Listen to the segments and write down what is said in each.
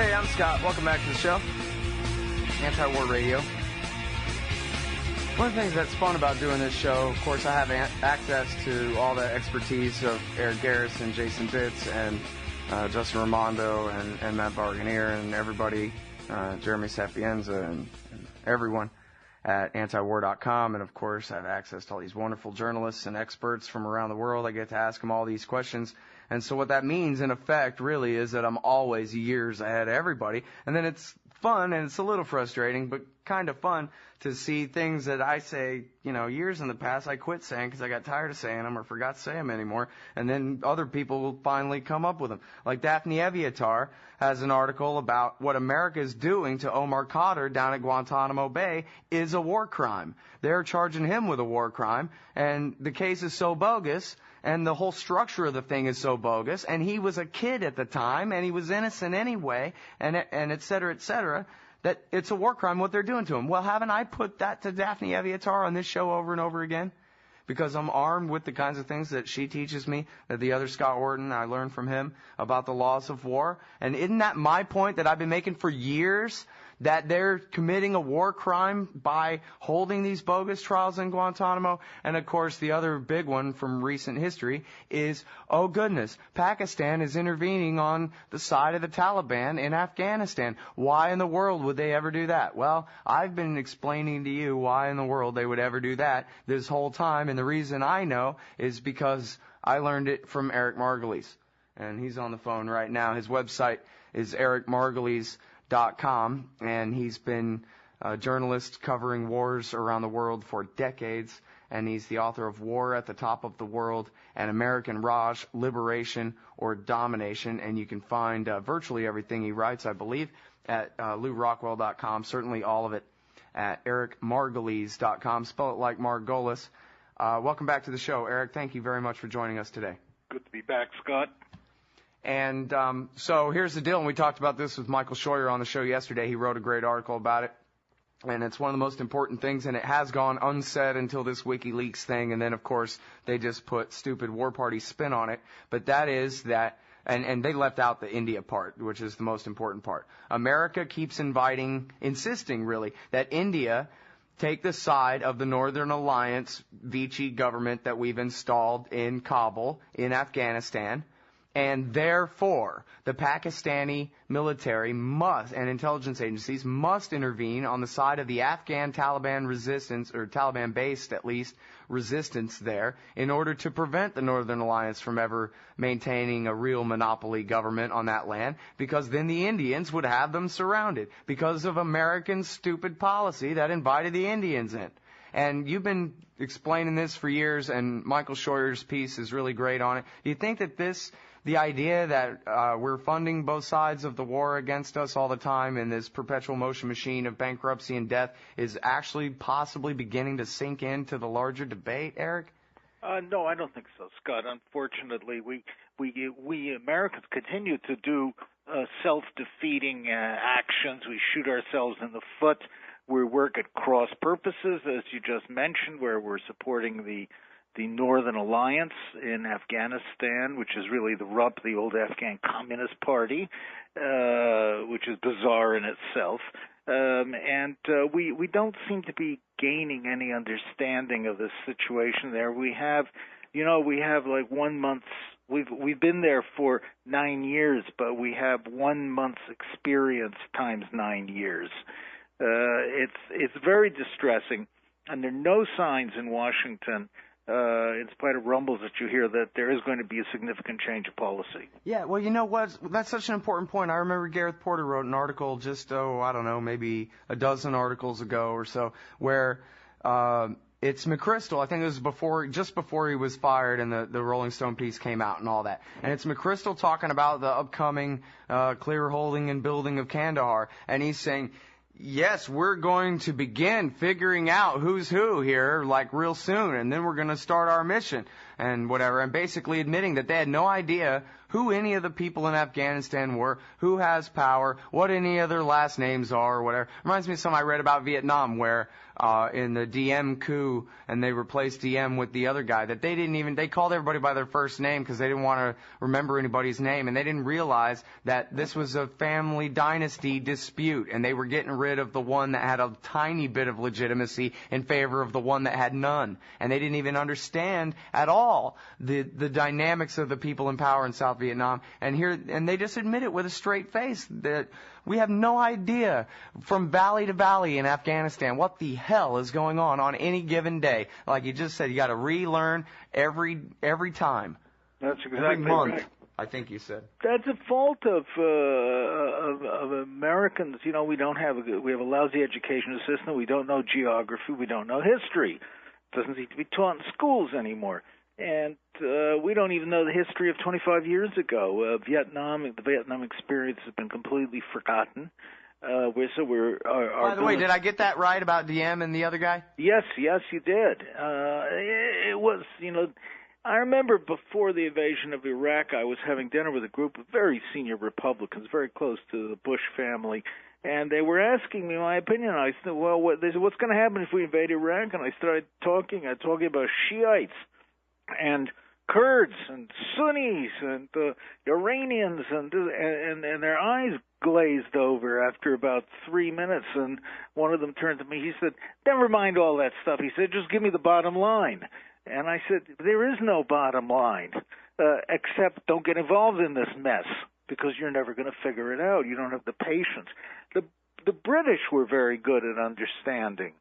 Hey, I'm Scott. Welcome back to the show. Antiwar Radio. One of the things that's fun about doing this show, of course, I have access to all the expertise of Eric Garrison, Jason Bitts, and Justin Raimondo, and Matt Barganier, and everybody, Jeremy Sapienza, and everyone at antiwar.com. And, of course, I have access to all these wonderful journalists and experts from around the world. I get to ask them all these questions. And so what that means, in effect, really is that I'm always years ahead of everybody. And then it's fun, and it's a little frustrating, but kind of fun to see things that I say, years in the past I quit saying because I got tired of saying them or forgot to say them anymore. And then other people will finally come up with them. Like Daphne Eviatar has an article about what America is doing to Omar Khadr down at Guantanamo Bay is a war crime. They're charging him with a war crime, and the case is so bogus, and the whole structure of the thing is so bogus, and he was a kid at the time, and he was innocent anyway, and et cetera, that it's a war crime what they're doing to him. Well, haven't I put that to Daphne Eviatar on this show over and over again? Because I'm armed with the kinds of things that she teaches me, that the other Scott Wharton, I learned from him about the laws of war. And isn't that my point that I've been making for years? That they're committing a war crime by holding these bogus trials in Guantanamo. And, of course, the other big one from recent history is, oh, goodness, Pakistan is intervening on the side of the Taliban in Afghanistan. Why in the world would they ever do that? Well, I've been explaining to you why in the world they would ever do that this whole time. And the reason I know is because I learned it from Eric Margolis. And he's on the phone right now. His website is ericmargolis.com. And he's been a journalist covering wars around the world for decades, and he's the author of War at the Top of the World and American Raj, Liberation or Domination, and you can find virtually everything he writes, I believe, at LouRockwell.com, certainly all of it at ericmargolis.com, spell it like Margolis. Welcome back to the show, Eric. Thank you very much for joining us today. Good to be back, Scott. And so here's the deal, and we talked about this with Michael Scheuer on the show yesterday. He wrote a great article about it, and it's one of the most important things, and it has gone unsaid until this WikiLeaks thing, and then, of course, they just put stupid war party spin on it. But that is that, and they left out the India part, which is the most important part. America keeps insisting, really, that India take the side of the Northern Alliance Vichy government that we've installed in Kabul, in Afghanistan. And therefore, the Pakistani military must, and intelligence agencies must intervene on the side of the Afghan Taliban resistance, or Taliban-based at least, resistance there, in order to prevent the Northern Alliance from ever maintaining a real monopoly government on that land, because then the Indians would have them surrounded, because of American stupid policy that invited the Indians in. And you've been explaining this for years, and Michael Scheuer's piece is really great on it. Do you think that the idea that we're funding both sides of the war against us all the time in this perpetual motion machine of bankruptcy and death is actually possibly beginning to sink into the larger debate, Eric? No, I don't think so, Scott. Unfortunately, we Americans continue to do self-defeating actions. We shoot ourselves in the foot. We work at cross purposes, as you just mentioned, where we're supporting the Northern Alliance in Afghanistan, which is really the RUP, the old Afghan Communist Party, which is bizarre in itself. And we don't seem to be gaining any understanding of the situation there. We have like 1 month. We've been there for 9 years, but we have 1 month's experience times 9 years. It's very distressing, and there are no signs in Washington, in spite of rumbles that you hear, that there is going to be a significant change of policy. Yeah, well, you know what? That's such an important point. I remember Gareth Porter wrote an article just, maybe a dozen articles ago or so, where it's McChrystal. I think it was just before he was fired, and the Rolling Stone piece came out and all that. And it's McChrystal talking about the upcoming clear holding and building of Kandahar, and he's saying, yes, we're going to begin figuring out who's who here, like real soon, and then we're going to start our mission and whatever, and basically admitting that they had no idea who any of the people in Afghanistan were, who has power, what any of their last names are or whatever. Reminds me of something I read about Vietnam where in the Diem coup, and they replaced Diem with the other guy, that they called everybody by their first name because they didn't want to remember anybody's name, and they didn't realize that this was a family dynasty dispute, and they were getting rid of the one that had a tiny bit of legitimacy in favor of the one that had none. And they didn't even understand at all the dynamics of the people in power in South Vietnam. And they just admit it with a straight face that we have no idea from valley to valley in Afghanistan what the hell is going on any given day. Like you just said, you got to relearn every time. That's exactly every month, right. I think you said. That's a fault of Americans. You know, we have a lousy education system. We don't know geography. We don't know history. It doesn't seem to be taught in schools anymore. And we don't even know the history of 25 years ago. The Vietnam experience has been completely forgotten. By the way, did I get that right about Diem and the other guy? Yes, you did. It was, I remember before the invasion of Iraq, I was having dinner with a group of very senior Republicans, very close to the Bush family, and they were asking me my opinion. I said, well, they said, what's going to happen if we invade Iraq? And I started talking about Shiites and Kurds and Sunnis and Iranians, and their eyes glazed over after about 3 minutes, and one of them turned to me. He said, never mind all that stuff. He said, just give me the bottom line. And I said, there is no bottom line, except don't get involved in this mess, because you're never going to figure it out. You don't have the patience. The British were very good at understanding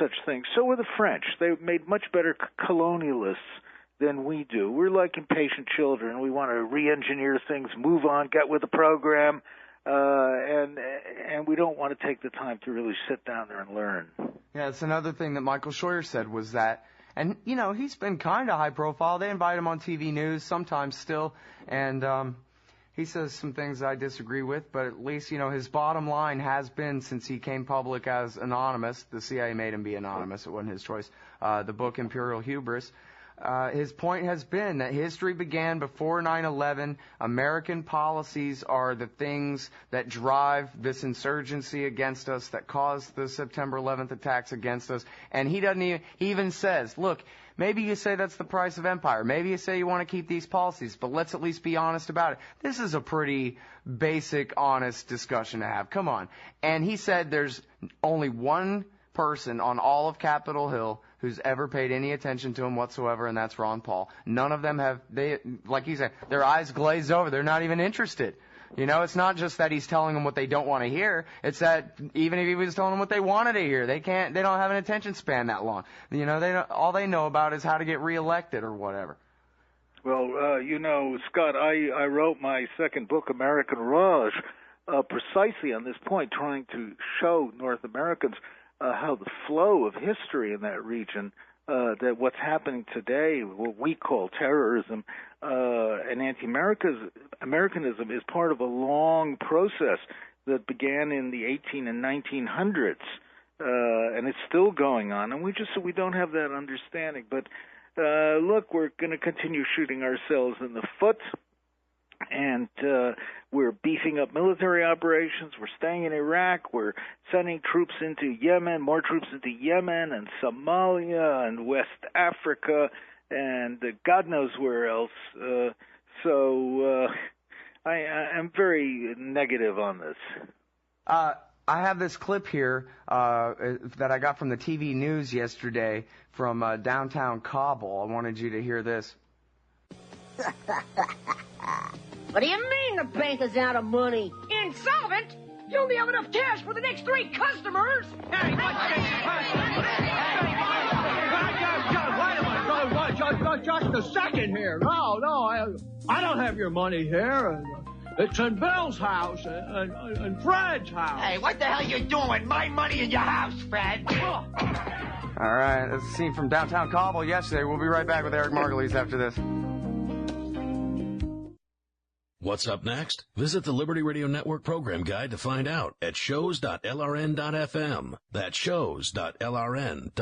such things. So were the French. They made much better colonialists than we do. We're like impatient children. We want to re-engineer things, move on, get with the program, and we don't want to take the time to really sit down there and learn. Yeah, it's another thing that Michael Scheuer said was that, and, he's been kind of high profile. They invite him on TV news sometimes still, and he says some things I disagree with, but at least, his bottom line has been, since he came public as anonymous, the CIA made him be anonymous, it wasn't his choice, the book Imperial Hubris, his point has been that history began before 9/11. American policies are the things that drive this insurgency against us, that caused the September 11th attacks against us. And he even says, look, maybe you say that's the price of empire. Maybe you say you want to keep these policies, but let's at least be honest about it. This is a pretty basic, honest discussion to have. Come on. And he said there's only one person on all of Capitol Hill who's ever paid any attention to him whatsoever, and that's Ron Paul. None of them have, like he said, their eyes glazed over. They're not even interested. It's not just that he's telling them what they don't want to hear. It's that even if he was telling them what they wanted to hear, they don't have an attention span that long. All they know about is how to get reelected or whatever. Well, Scott, I wrote my second book, American Raj, precisely on this point, trying to show North Americans how the flow of history in that region, that what's happening today, what we call terrorism, and anti-Americanism is part of a long process that began in the 18 and 1900s, and it's still going on, and we don't have that understanding. But look, we're going to continue shooting ourselves in the foot, and we're beefing up military operations. We're staying in Iraq. We're sending troops into Yemen, more troops into Yemen and Somalia and West Africa and God knows where else. So I'm very negative on this. I have this clip here that I got from the TV news yesterday from downtown Kabul. I wanted you to hear this. What do you mean the bank is out of money? Insolvent? You only have enough cash for the next 3 customers. Hey, just a second here. No, I don't have your money here. It's in Bill's house and Fred's house. Hey, what the hell you doing with my money in your house, Fred? All right, that's a scene from downtown Kabul yesterday. We'll be right back with Eric Margolis after this. What's up next? Visit the Liberty Radio Network program guide to find out at shows.lrn.fm. That's shows.lrn.fm.